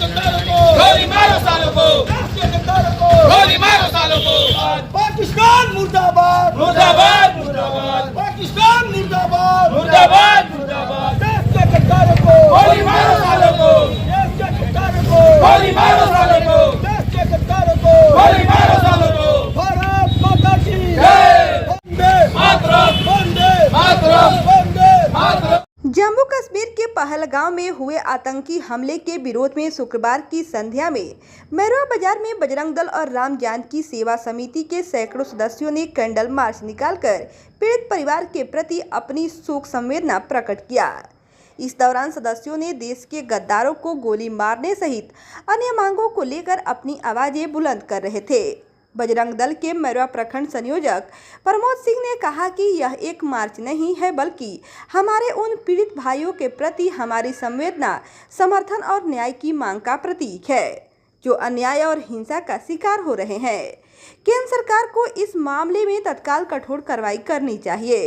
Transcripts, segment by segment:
गद्दारों को गोली मारो सालों को, देश के गद्दारों को गोली मारो सालों को। पाकिस्तान मुर्दाबाद मुर्दाबाद मुर्दाबाद, पाकिस्तान मुर्दाबाद मुर्दाबाद मुर्दाबाद, देश के गद्दारों को गोली मारो सालों को, देश के गद्दारों को गोली मारो सालों को, देश के गद्दारों को गोली मारो सालों को। भारत माता की जय, वंदे मातरम, वंदे मातरम, वंदे मातरम। जम्मू कश्मीर के पहलगाम में हुए आतंकी हमले के विरोध में शुक्रवार की संध्या में मैरवा बाजार में बजरंग दल और राम जानकी सेवा समिति के सैकड़ों सदस्यों ने कैंडल मार्च निकालकर पीड़ित परिवार के प्रति अपनी शोक संवेदना प्रकट किया। इस दौरान सदस्यों ने देश के गद्दारों को गोली मारने सहित अन्य मांगों को लेकर अपनी आवाजें बुलंद कर रहे थे। बजरंग दल के मैरवा प्रखंड संयोजक प्रमोद सिंह ने कहा कि यह एक मार्च नहीं है, बल्कि हमारे उन पीड़ित भाइयों के प्रति हमारी संवेदना, समर्थन और न्याय की मांग का प्रतीक है जो अन्याय और हिंसा का शिकार हो रहे हैं। केंद्र सरकार को इस मामले में तत्काल कठोर कार्रवाई करनी चाहिए।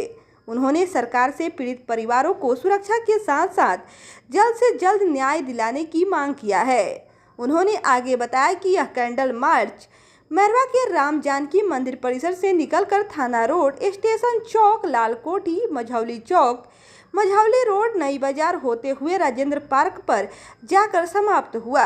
उन्होंने सरकार से पीड़ित परिवारों को सुरक्षा के साथ साथ जल्द से जल्द न्याय दिलाने की मांग किया है। उन्होंने आगे बताया कि यह कैंडल मार्च मैरवा के राम जानकी मंदिर परिसर से निकलकर थाना रोड, स्टेशन चौक, लालकोठी, मझौली चौक, मझौली रोड, नई बाजार होते हुए राजेंद्र पार्क पर जाकर समाप्त हुआ।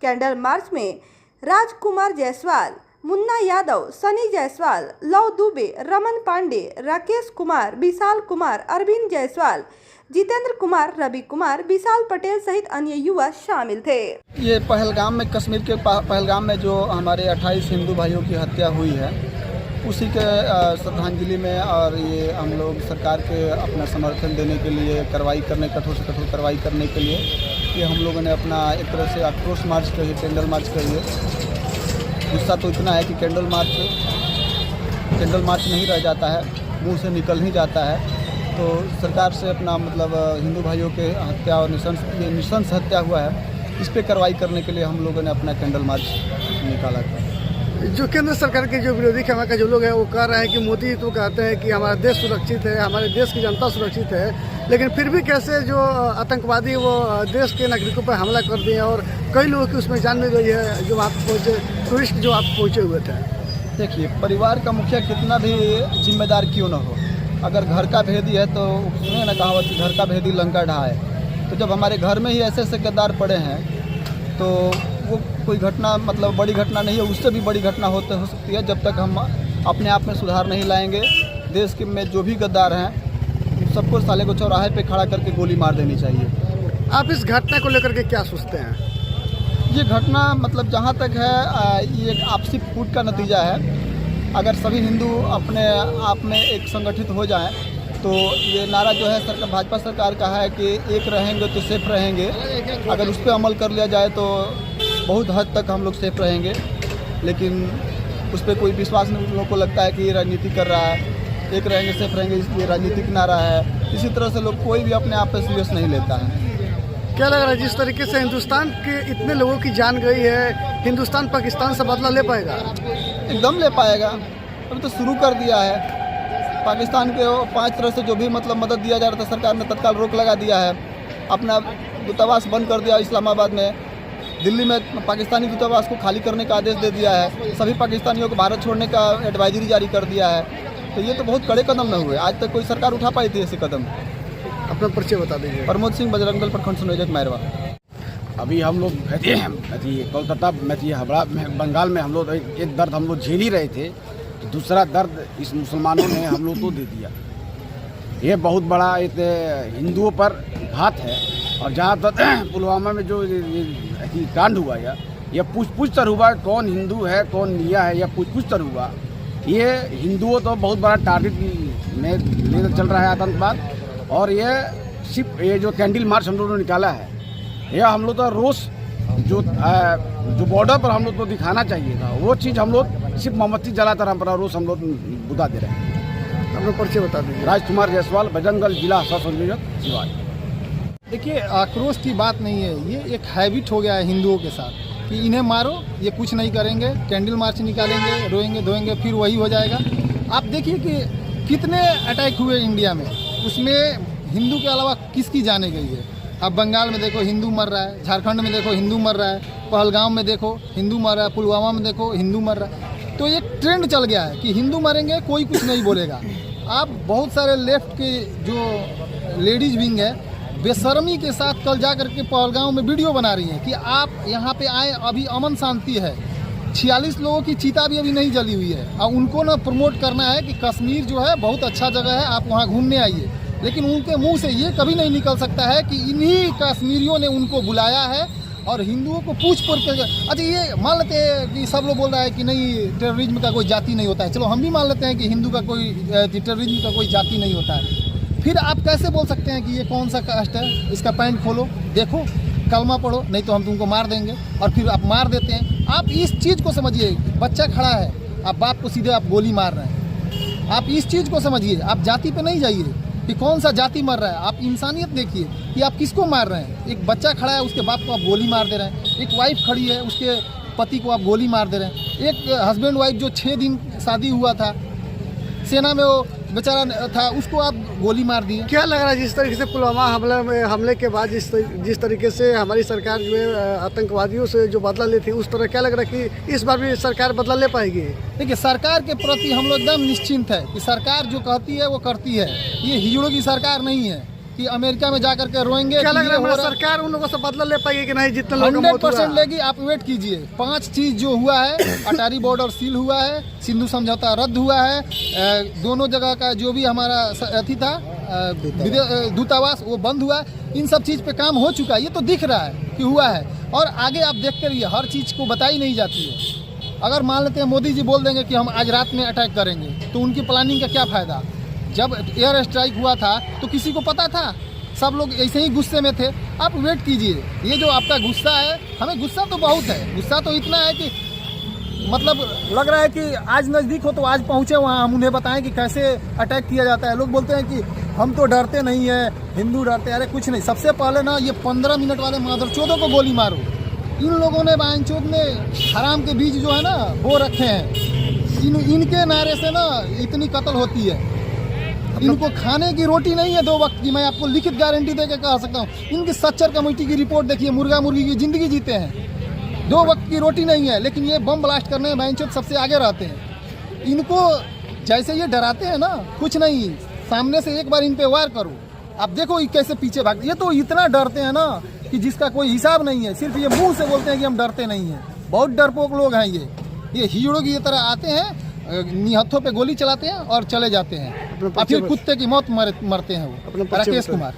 कैंडल मार्च में राजकुमार जायसवाल, मुन्ना यादव, सनी जायसवाल, लव दुबे, रमन पांडे, राकेश कुमार, विशाल कुमार, अरविंद जायसवाल, जितेंद्र कुमार, रवि कुमार, विशाल पटेल सहित अन्य युवा शामिल थे। ये पहलगाम में, कश्मीर के पहलगाम में जो हमारे 28 हिंदू भाइयों की हत्या हुई है, उसी के श्रद्धांजलि में और ये हम लोग सरकार के अपना समर्थन देने के लिए कार्रवाई करने, कठोर से कठोर कार्रवाई करने के लिए ये हम लोगों ने अपना एक तरह से आक्रोश मार्च कहिए, कैंडल मार्च कहिए। गुस्सा तो इतना है कि कैंडल मार्च नहीं रह जाता है, मुंह से निकल ही जाता है। तो सरकार से अपना मतलब हिंदू भाइयों के हत्या और नृशंस हत्या हुआ है, इस पे कार्रवाई करने के लिए हम लोगों ने अपना कैंडल मार्च निकाला था। जो केंद्र सरकार के जो विरोधी खेमा का जो लोग हैं वो कह रहे हैं कि मोदी तो कहते हैं कि हमारा देश सुरक्षित है, हमारे देश की जनता सुरक्षित है, लेकिन फिर भी कैसे जो आतंकवादी वो देश के नागरिकों पर हमला कर दिए और कई लोगों की उसमें जान भी गई है जो वहाँ पहुँचे, टूरिस्ट जो आप पहुँचे हुए थे। देखिए, परिवार का मुखिया कितना भी जिम्मेदार क्यों न हो, अगर घर का भेदी है तो सुनिए ना कहावत, घर का भेदी लंका ढाए। तो जब हमारे घर में ही ऐसे ऐसे गद्दार पड़े हैं तो वो कोई घटना मतलब बड़ी घटना नहीं है, उससे भी बड़ी घटना हो सकती है। जब तक हम अपने आप में सुधार नहीं लाएंगे, देश के में जो भी गद्दार हैं सबको साले को चौराहे पे खड़ा करके गोली मार देनी चाहिए। आप इस घटना को लेकर के क्या सोचते हैं? ये घटना मतलब जहाँ तक है ये एक आपसी फूट का नतीजा है। अगर सभी हिंदू अपने आप में एक संगठित हो जाएं तो ये नारा जो है सरकार, भाजपा सरकार का है कि एक रहेंगे तो सेफ रहेंगे, अगर उस पर अमल कर लिया जाए तो बहुत हद तक हम लोग सेफ रहेंगे। लेकिन उस पर कोई विश्वास नहीं, लोगों को लगता है कि ये राजनीति कर रहा है, एक रहेंगे सेफ रहेंगे, ये राजनीतिक नारा है। इसी तरह से लोग कोई भी अपने आप पर सीरियस नहीं लेता है। क्या लग रहा है जिस तरीके से हिंदुस्तान के इतने लोगों की जान गई है, हिंदुस्तान पाकिस्तान से बदला ले पाएगा? एकदम ले पाएगा। अभी तो शुरू कर दिया है। पाकिस्तान के 5 तरह से जो भी मतलब मदद दिया जा रहा था, सरकार ने तत्काल रोक लगा दिया है। अपना दूतावास बंद कर दिया इस्लामाबाद में, दिल्ली में पाकिस्तानी दूतावास को खाली करने का आदेश दे दिया है, सभी पाकिस्तानियों को भारत छोड़ने का एडवाइजरी जारी कर दिया है। तो ये तो बहुत कड़े कदम न हुए, आज तक कोई सरकार उठा पाई थी ऐसे कदम। अपना परिचय बता दीजिए। प्रमोद सिंह, बजरंग दल प्रखंड संयोजक, मैरवा। अभी हम लोग कोलकाता हावड़ा बंगाल में हम लोग एक दर्द हम लोग झेल ही रहे थे, तो दूसरा दर्द इस मुसलमानों ने हम लोग को दे दिया। ये बहुत बड़ा एक हिंदुओं पर घात है। और जहाँ तक पुलवामा में जो कांड हुआ यह पूछ तर हुआ, कौन हिंदू है कौन निया है, यह पूछ तर हुआ। ये हिंदुओं तो बहुत बड़ा टारगेट में लेकर चल रहा है आतंकवाद। और ये जो कैंडल मार्च हम लोगों ने निकाला है, यह हम लोग तो रोष जो बॉर्डर पर हम लोग को दिखाना चाहिए था, वो चीज़ हम लोग सिर्फ मोमबत्ती जलाकर हम पर रोष हम लोग बुझा दे रहे हैं। अपना परिचय बता दीजिए। राजकुमार जायसवाल, बजरंग दल जिला सह संयोजक, सिवान। देखिए, आक्रोश की बात नहीं है, ये एक हैबिट हो गया है हिंदुओं के साथ कि इन्हें मारो, ये कुछ नहीं करेंगे, कैंडल मार्च निकालेंगे, रोएंगे धोएंगे, फिर वही हो जाएगा। आप देखिए कि कितने अटैक हुए इंडिया में, उसमें हिंदू के अलावा किसकी जाने गई है। अब बंगाल में देखो हिंदू मर रहा है, झारखंड में देखो हिंदू मर रहा है, पहलगाम में देखो हिंदू मर रहा है, पुलवामा में देखो हिंदू मर रहा है। तो एक ट्रेंड चल गया है कि हिंदू मरेंगे कोई कुछ नहीं बोलेगा। आप बहुत सारे लेफ्ट के जो लेडीज विंग है बेशर्मी के साथ कल जा करके पहलगाम में वीडियो बना रही हैं कि आप यहाँ पे आए, अभी अमन शांति है, 46 लोगों की चिता भी अभी नहीं जली हुई है और उनको ना प्रमोट करना है कि कश्मीर जो है बहुत अच्छा जगह है, आप वहाँ घूमने आइए। लेकिन उनके मुंह से ये कभी नहीं निकल सकता है कि इन्हीं कश्मीरियों ने उनको बुलाया है और हिंदुओं को पूछ कर। अच्छा, ये मान लेते हैं कि सब लोग बोल रहा है कि नहीं टेररिज्म का कोई जाति नहीं होता है, चलो हम भी मान लेते हैं कि हिंदू का कोई टेररिज्म का कोई जाति नहीं होता है। फिर आप कैसे बोल सकते हैं कि ये कौन सा कास्ट है? इसका पैंट खोलो, देखो, कलमा पढ़ो, नहीं तो हम तुमको मार देंगे, और फिर आप मार देते हैं। आप इस चीज़ को समझिए, बच्चा खड़ा है, आप बाप को सीधे आप गोली मार रहे हैं। आप इस चीज़ को समझिए, आप जाति पे नहीं जाइए कि कौन सा जाति मर रहा है, आप इंसानियत देखिए कि आप किसको मार रहे हैं। एक बच्चा खड़ा है, उसके बाप को आप गोली मार दे रहे हैं। एक वाइफ खड़ी है, उसके पति को आप गोली मार दे रहे हैं। एक हस्बैंड वाइफ जो 6 दिन शादी हुआ था, सेना में वो बेचारा था, उसको आप गोली मार दिए। क्या लग रहा है जिस तरीके से पुलवामा हमले के बाद जिस तरीके से हमारी सरकार जो है आतंकवादियों से जो बदला लेती है, उस तरह क्या लग रहा है कि इस बार भी सरकार बदला ले पाएगी? देखिए, सरकार के प्रति हम लोग एकदम निश्चिंत है कि सरकार जो कहती है वो करती है। ये हीरो की सरकार नहीं है कि अमेरिका में जाकर के रोएंगे। क्या लग रहा है सरकार उन लोगों से बदला ले पाएगी कि नहीं? जितने लोगों का मौत हुआ 100% लेगी। आप वेट कीजिए। 5 चीज़ जो हुआ है, अटारी बॉर्डर सील हुआ है, सिंधु समझौता रद्द हुआ है, दोनों जगह का जो भी हमारा अथी था दूतावास वो बंद हुआ है। इन सब चीज़ पे काम हो चुका है, ये तो दिख रहा है कि हुआ है। और आगे आप देखते रहिए, हर चीज़ को बताई नहीं जाती है। अगर मान लेते हैं मोदी जी बोल देंगे कि हम आज रात में अटैक करेंगे, तो उनकी प्लानिंग का क्या फ़ायदा? जब एयर स्ट्राइक हुआ था तो किसी को पता था? सब लोग ऐसे ही गुस्से में थे। आप वेट कीजिए, ये जो आपका गुस्सा है, हमें गुस्सा तो बहुत है, गुस्सा तो इतना है कि मतलब लग रहा है कि आज नज़दीक हो तो आज पहुँचे वहाँ, हम उन्हें बताएं कि कैसे अटैक किया जाता है। लोग बोलते हैं कि हम तो डरते नहीं हैं, हिंदू डरते हैं। अरे कुछ नहीं, सबसे पहले ना ये 15 मिनट वाले मादरचोदों को गोली मारो। इन लोगों ने बांचोद ने हराम के बीज जो है ना वो रखे हैं। इनके नारे से ना इतनी कत्ल होती है। इनको खाने की रोटी नहीं है 2 वक्त की, मैं आपको लिखित गारंटी देकर कह सकता हूँ। इनकी सच्चर कमेटी की रिपोर्ट देखिए, मुर्गा मुर्गी की ज़िंदगी जीते हैं, 2 वक्त की रोटी नहीं है, लेकिन ये बम ब्लास्ट करने में बैंचोद सबसे आगे रहते हैं। इनको जैसे ये डराते हैं ना, कुछ नहीं, सामने से एक बार इन पे वार करो, आप देखो ये कैसे पीछे भागते। ये तो इतना डरते हैं ना कि जिसका कोई हिसाब नहीं है। सिर्फ ये मुँह से बोलते हैं कि हम डरते नहीं हैं। बहुत डरपोक लोग हैं ये हीरो की तरह आते हैं, निहत्थों पे गोली चलाते हैं और चले जाते हैं, और फिर कुत्ते की मौत मरते हैं वो। राकेश कुमार।